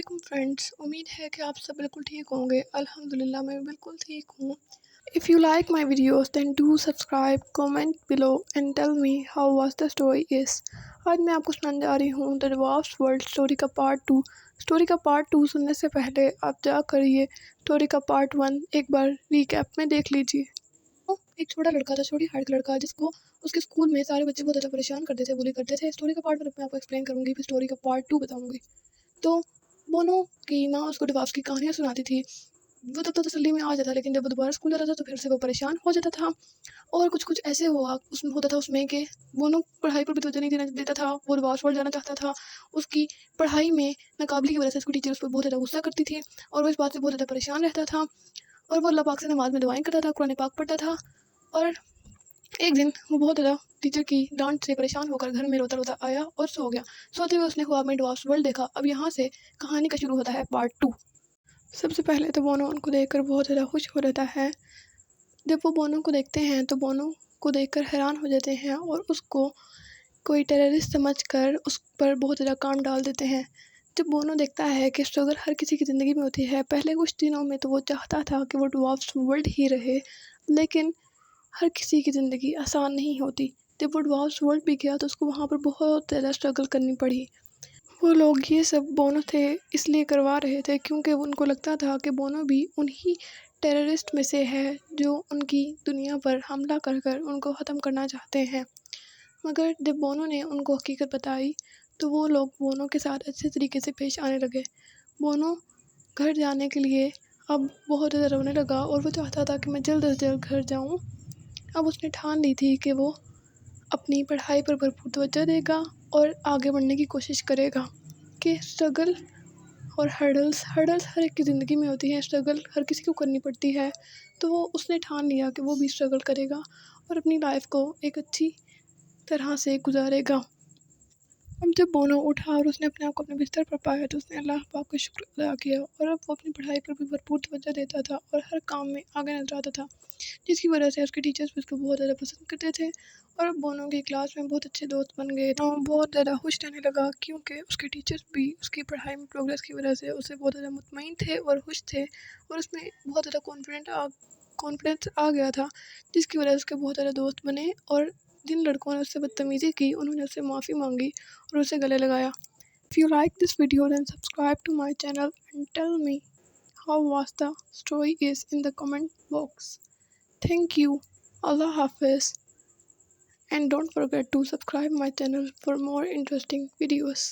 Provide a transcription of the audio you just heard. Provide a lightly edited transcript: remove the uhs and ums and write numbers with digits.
वालेकुम फ्रेंड्स, उम्मीद है कि आप सब बिल्कुल ठीक होंगे। अल्हम्दुलिल्लाह मैं भी बिल्कुल ठीक हूँ। If you like my videos then do subscribe, comment below and tell me how was the story is. आज मैं आपको सुनाने जा रही हूँ द ड्वार्फ्स वर्ल्ड स्टोरी का पार्ट 2। स्टोरी का पार्ट 2 सुनने से पहले आप जाकर ये स्टोरी का पार्ट 1 एक बार रीकैप में देख लीजिए। एक छोटा लड़का था, छोटी हाइट का लड़का, जिसको उसके स्कूल में सारे बच्चे बहुत ज़्यादा परेशान करते थे, बुली करते थे। स्टोरी का पार्ट 1 मैं आपको एक्सप्लेन करूँगी, फिर स्टोरी का पार्ट 2 बताऊँगी। तो बोनो की माँ उसको ड्वार्फ्स की कहानियाँ सुनाती थी। वो तब तो तसल्ली में आ जाता, लेकिन जब वो दोबारा स्कूल जाता था तो फिर से वो परेशान हो जाता था। और कुछ ऐसे होता था उसमें कि बोनो पढ़ाई पर भी तवज्जो नहीं देना देता था। वो ड्वार्फ्स वर्ल्ड जाना चाहता था। उसकी पढ़ाई में नाकाबिली की वजह से उसकी टीचर उस पर बहुत ज़्यादा गुस्सा करती थी और वो इस बात से बहुत ज़्यादा परेशान रहता था। और वो अल्लाह पाक से नमाज में दुआएं करता था, कुरान पाक पढ़ता था। और एक दिन वो बहुत ज़्यादा टीचर की डांट से परेशान होकर घर में रोता रोता आया और सो गया। सोते हुए उसने ख्वाब में ड्वार्फ्स वर्ल्ड देखा। अब यहाँ से कहानी का शुरू होता है पार्ट 2। सबसे पहले तो बोनो उनको देखकर बहुत ज़्यादा खुश हो रहता है। जब वो बोनो को देखते हैं तो बोनो को देखकर हैरान हो जाते हैं और उसको कोई टेररिस्ट समझकर उस पर बहुत ज़्यादा काम डाल देते हैं। जब बोनो देखता है कि स्ट्रगल हर किसी की ज़िंदगी में होती है, पहले कुछ दिनों में तो वो चाहता था कि वो ड्वार्फ्स वर्ल्ड ही रहे, लेकिन हर किसी की ज़िंदगी आसान नहीं होती। जब वो ड्वार्फ्स वर्ल्ड भी गया तो उसको वहाँ पर बहुत ज़्यादा स्ट्रगल करनी पड़ी। वो लोग ये सब बोनो थे इसलिए करवा रहे थे क्योंकि उनको लगता था कि बोनो भी उन्हीं टेररिस्ट में से है जो उनकी दुनिया पर हमला कर कर उनको ख़त्म करना चाहते हैं। मगर जब बोनो ने उनको हकीकत बताई तो वो लोग बोनो के साथ अच्छे तरीके से पेश आने लगे। बोनो घर जाने के लिए अब बहुत ज़्यादा रोने लगा और वो चाहता था कि मैं जल्द से जल्द घर जाऊँ। अब उसने ठान ली थी कि वो अपनी पढ़ाई पर भरपूर तवज्जो देगा और आगे बढ़ने की कोशिश करेगा। कि स्ट्रगल और हर्डल्स हर एक की ज़िंदगी में होती है, स्ट्रगल हर किसी को करनी पड़ती है। तो वो उसने ठान लिया कि वो भी स्ट्रगल करेगा और अपनी लाइफ को एक अच्छी तरह से गुजारेगा। अब जब बोनो उठा और उसने अपने आप को अपने बिस्तर पर पाया तो उसने अल्लाह पाक का शुक्र अदा किया और अब वो अपनी पढ़ाई पर भी भरपूर तवज्जो देता था और हर काम में आगे नजर आता था, जिसकी वजह से उसके टीचर्स भी उसको बहुत ज़्यादा पसंद करते थे। और अब बोनो की क्लास में बहुत अच्छे दोस्त बन गए तो बहुत ज़्यादा खुश रहने लगा क्योंकि उसके टीचर्स भी उसकी पढ़ाई में प्रोग्रेस की वजह से उससे बहुत ज़्यादा मुतमईन थे और खुश थे और उसमें बहुत ज़्यादा कॉन्फिडेंस आ गया था, जिसकी वजह से उसके बहुत ज़्यादा दोस्त बने। और जिन लड़कों ने उससे बदतमीज़ी की उन्होंने उससे माफ़ी मांगी और उसे गले लगाया। If you like this video then subscribe to my channel and tell me how was the story is in the comment box. Thank you. Allah Hafiz. And don't forget to subscribe my channel for more interesting videos.